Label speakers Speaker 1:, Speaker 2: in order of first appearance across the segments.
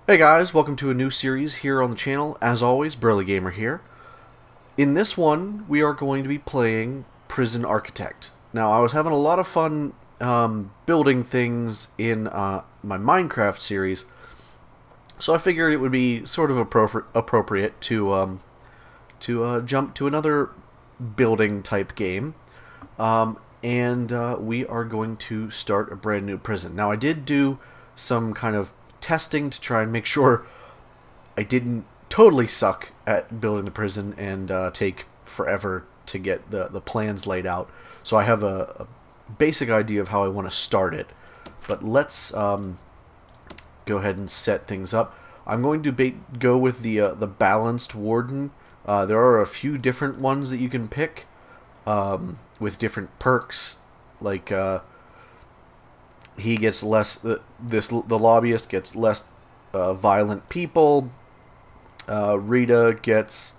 Speaker 1: Hey guys, welcome to a new series here on the channel. As always, Burly Gamer here. In this one, we are going to be playing Prison Architect. Now, I was having a lot of fun building things in my Minecraft series, so I figured it would be sort of appropriate to jump to another building type game. And we are going to start a brand new prison. Now, I did do some kind of testing to try and make sure I didn't totally suck at building the prison and take forever to get the plans laid out. So I have a basic idea of how I want to start it. But let's go ahead and set things up. I'm going to go with the balanced warden. There are a few different ones that you can pick with different perks, like he gets less. The lobbyist gets less violent people. Rita gets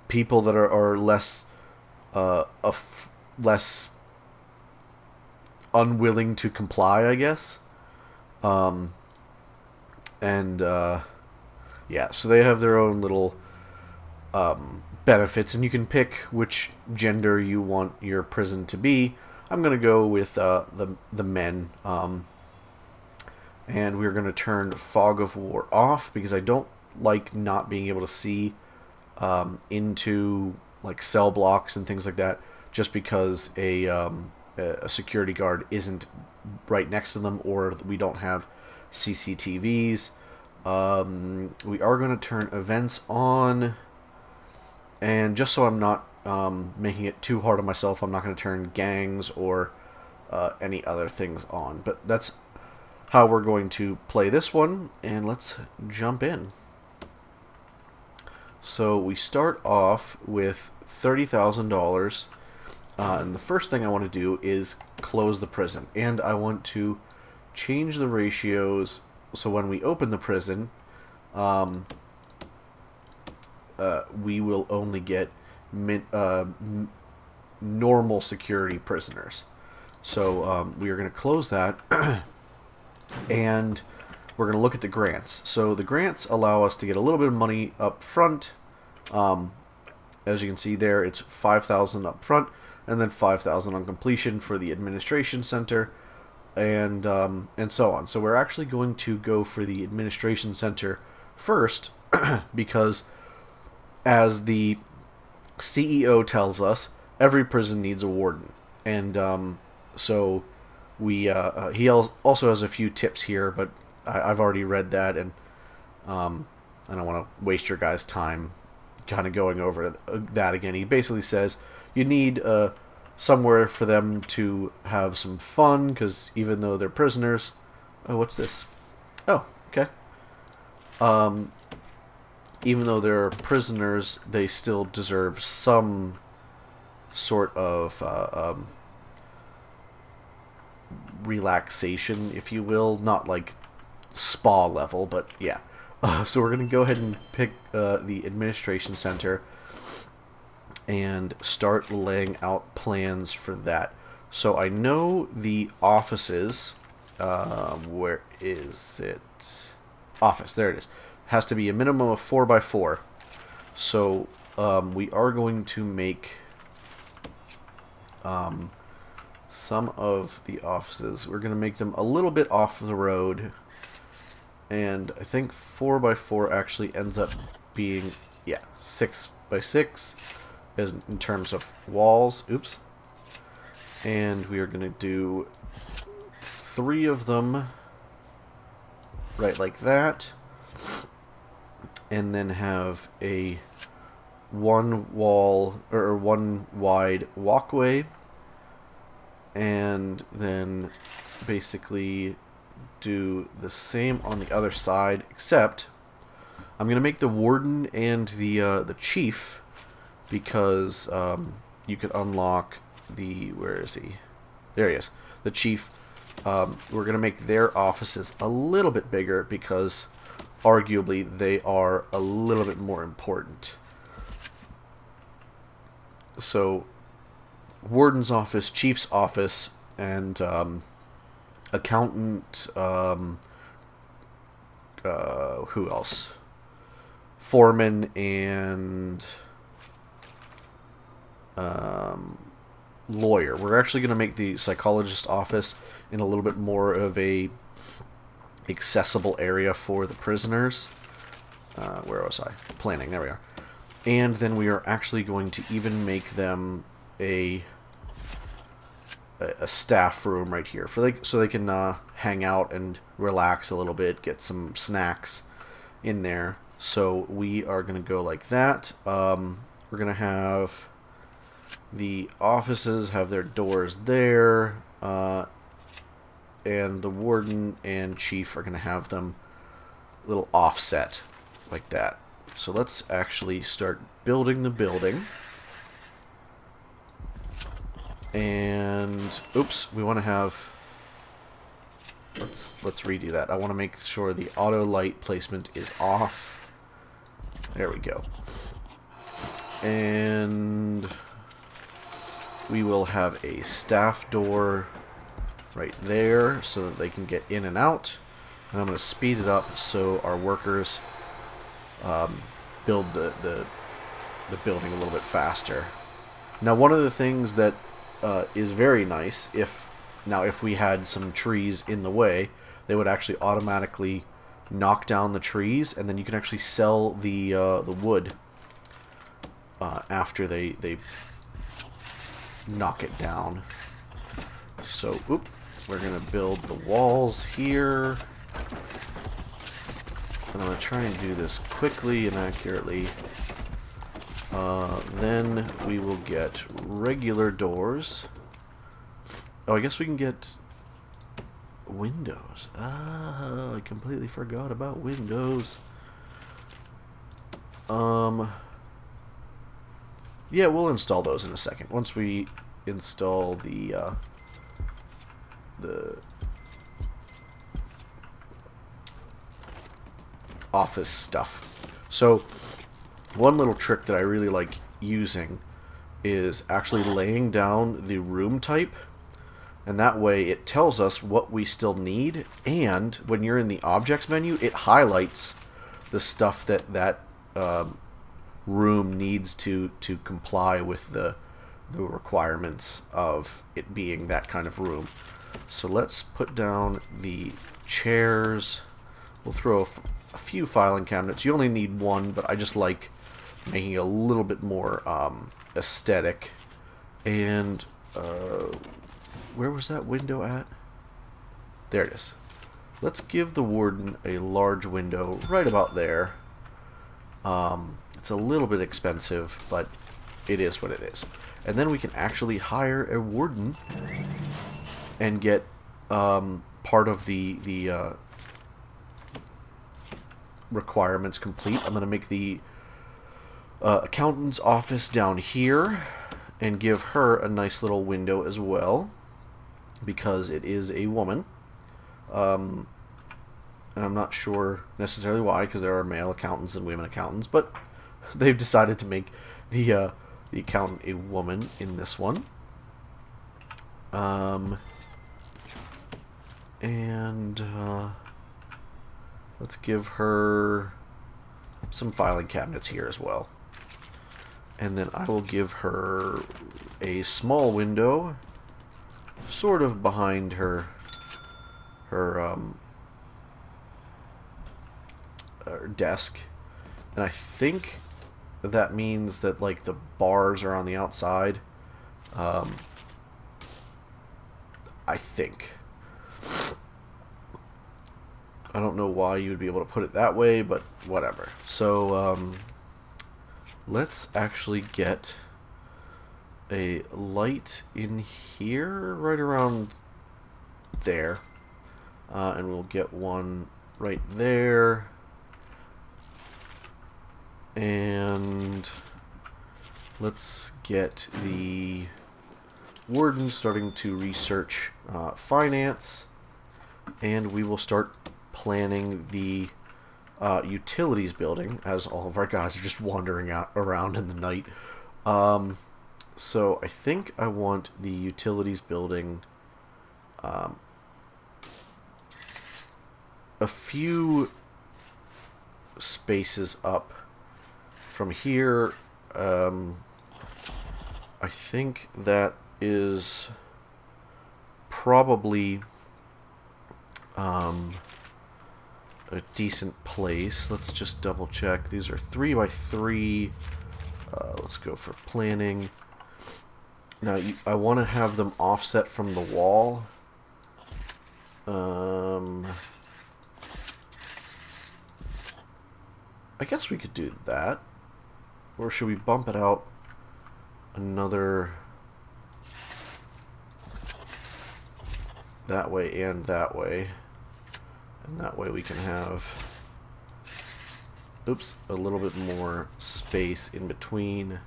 Speaker 1: people that are less less unwilling to comply, I guess. And yeah, so they have their own little benefits, and you can pick which gender you want your prison to be. I'm gonna go with the men, and we're gonna turn Fog of War off because I don't like not being able to see into like cell blocks and things like that, just because a security guard isn't right next to them, or we don't have CCTVs. We are going to turn events on, and just so I'm not making it too hard on myself, I'm not going to turn gangs or any other things on. But that's how we're going to play this one, and let's jump in. So we start off with $30,000, and the first thing I want to do is close the prison, and I want to change the ratios so when we open the prison, we will only get normal security prisoners. So we are going to close that, and we're going to look at the grants. So the grants allow us to get a little bit of money up front. As you can see there, it's $5,000 up front, and then $5,000 on completion for the administration center, and so on. So we're actually going to go for the administration center first, because as the CEO tells us, every prison needs a warden, and so we he also has a few tips here, but I've already read that, and I don't want to waste your guys' time kind of going over that again. He basically says you need somewhere for them to have some fun, because even though they're prisoners... Oh, what's this? Oh, okay. Even though they're prisoners, they still deserve some sort of relaxation, if you will. Not like spa level, but yeah. So we're going to go ahead and pick the administration center and start laying out plans for that. So I know the offices, where is it? Office, there it is. Has to be a minimum of 4x4. So we are going to make some of the offices, we're going to make them a little bit off the road, and I think 4x4 actually ends up being, yeah, 6x6 as in terms of walls. Oops. And we are going to do 3 of them right like that, and then have a one wide walkway, and then basically do the same on the other side, except I'm gonna make the warden and the chief, because you could unlock the, where is he? There he is, the chief. We're gonna make their offices a little bit bigger because arguably they are a little bit more important. So warden's office, chief's office, and accountant, who else? Foreman and lawyer. We're actually going to make the psychologist's office in a little bit more of a accessible area for the prisoners. Where was I? Planning. There we are. And then we are actually going to even make them a staff room right here so they can hang out and relax a little bit, get some snacks in there. So we are going to go like that. We're going to have the offices have their doors there, and the warden and chief are going to have them a little offset like that. So let's actually start building the building. And oops, we want to have, let's redo that. I want to make sure the auto light placement is off. There we go. And we will have a staff door right there so that they can get in and out. And I'm going to speed it up so our workers build the building a little bit faster. Now, one of the things that is very nice, if we had some trees in the way, they would actually automatically knock down the trees, and then you can actually sell the wood after they knock it down. So, we're gonna build the walls here, and I'm gonna try and do this quickly and accurately. Then we will get regular doors. Oh, I guess we can get windows. I completely forgot about windows. Yeah, we'll install those in a second. Once we install the office stuff. So, one little trick that I really like using is actually laying down the room type, and that way it tells us what we still need, and when you're in the objects menu, it highlights the stuff that room needs to comply with the requirements of it being that kind of room. So let's put down the chairs. We'll throw a few filing cabinets. You only need one, but I just like making it a little bit more aesthetic. And where was that window at? There it is. Let's give the warden a large window right about there. It's a little bit expensive, but it is what it is. And then we can actually hire a warden and get part of the requirements complete. I'm going to make the accountant's office down here and give her a nice little window as well, because it is a woman. And I'm not sure necessarily why, because there are male accountants and women accountants, but they've decided to make the accountant a woman in this one. Let's give her some filing cabinets here as well. And then I will give her a small window sort of behind her desk. And I think that means that like the bars are on the outside. I think. I don't know why you would be able to put it that way, but whatever. So let's actually get a light in here, right around there. And we'll get one right there. And let's get the warden starting to research finance. And we will start planning the utilities building, as all of our guys are just wandering around in the night. So I think I want the utilities building a few spaces up from here. I think that is probably a decent place. Let's just double check. These are 3 by 3. Let's go for planning. Now I want to have them offset from the wall. I guess we could do that. Or should we bump it out another that way and that way? And that way we can have, oops, a little bit more space in between.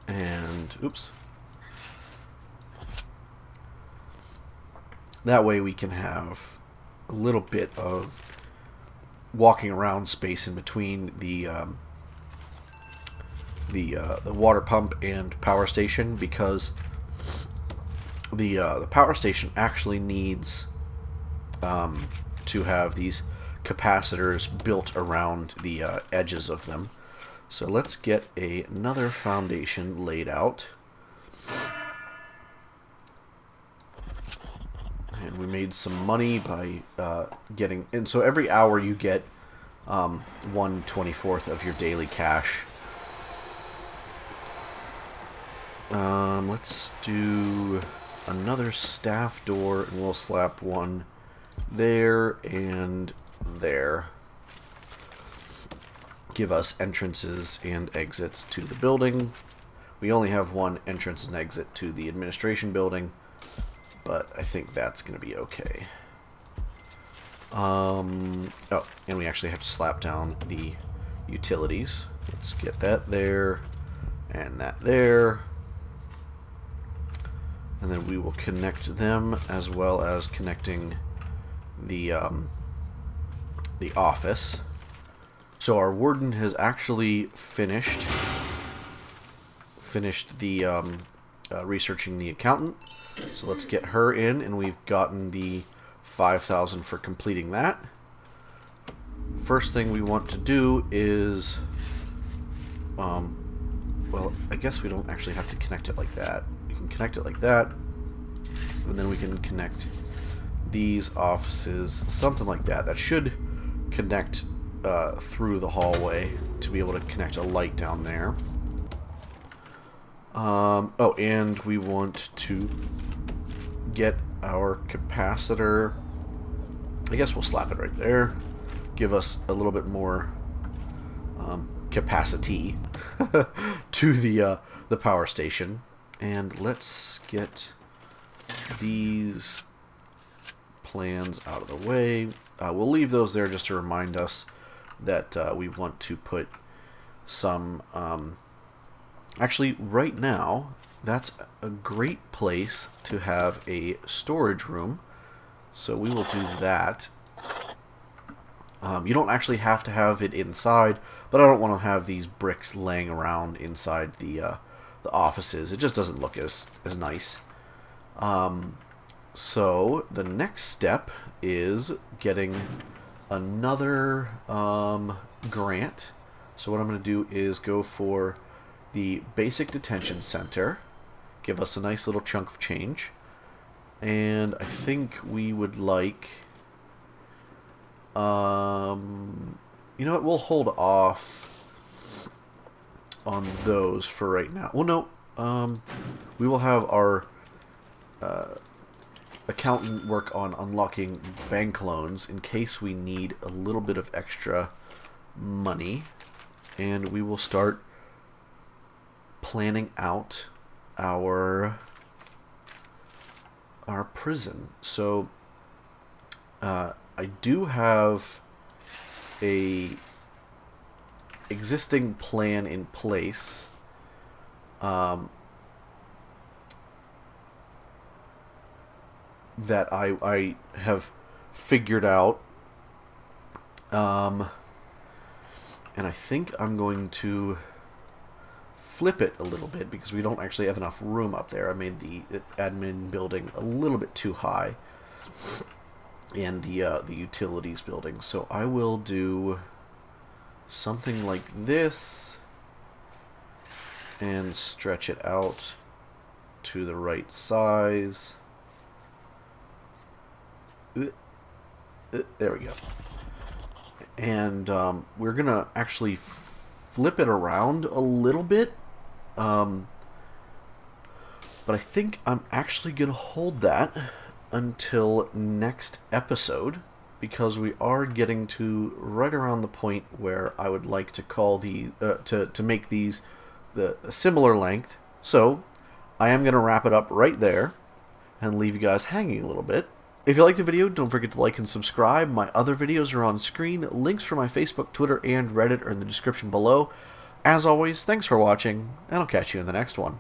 Speaker 1: And, oops. That way we can have a little bit of walking around space in between the water pump and power station, because the power station actually needs to have these capacitors built around the edges of them. So let's get another foundation laid out. And we made some money by getting... And so every hour you get 1/24 of your daily cash. Let's do another staff door, and we'll slap one there and there. Give us entrances and exits to the building. We only have one entrance and exit to the administration building, but I think that's going to be okay. Oh, and we actually have to slap down the utilities. Let's get that there, and that there. And then we will connect them, as well as connecting the office. So our warden has actually finished the researching the accountant. So let's get her in, and we've gotten the 5,000 for completing that. First thing we want to do is, well, I guess we don't actually have to connect it like that. We can connect it like that, and then we can connect these offices, something like that. That should connect through the hallway to be able to connect a light down there. Oh, and we want to get our capacitor. I guess we'll slap it right there. Give us a little bit more capacity to the power station. And let's get these plans out of the way. We'll leave those there just to remind us that we want to put some... actually, right now, that's a great place to have a storage room. So we will do that. You don't actually have to have it inside, but I don't want to have these bricks laying around inside the offices. It just doesn't look as nice. So the next step is getting another grant. So what I'm going to do is go for the basic detention center. Give us a nice little chunk of change. And I think we would like... you know what, we'll hold off on those for right now. Well, no, we will have our accountant work on unlocking bank loans in case we need a little bit of extra money, and we will start planning out our prison. So I do have a existing plan in place. That I have figured out, and I think I'm going to flip it a little bit because we don't actually have enough room up there. I made the admin building a little bit too high. and the utilities building. So I will do something like this and stretch it out to the right size. There we go. And we're gonna actually flip it around a little bit, but I think I'm actually gonna hold that until next episode, because we are getting to right around the point where I would like to call the to make these the similar length. So I am going to wrap it up right there and leave you guys hanging a little bit. If you liked the video, don't forget to like and subscribe. My other videos are on screen. Links for my Facebook, Twitter, and Reddit are in the description below. As always, thanks for watching, and I'll catch you in the next one.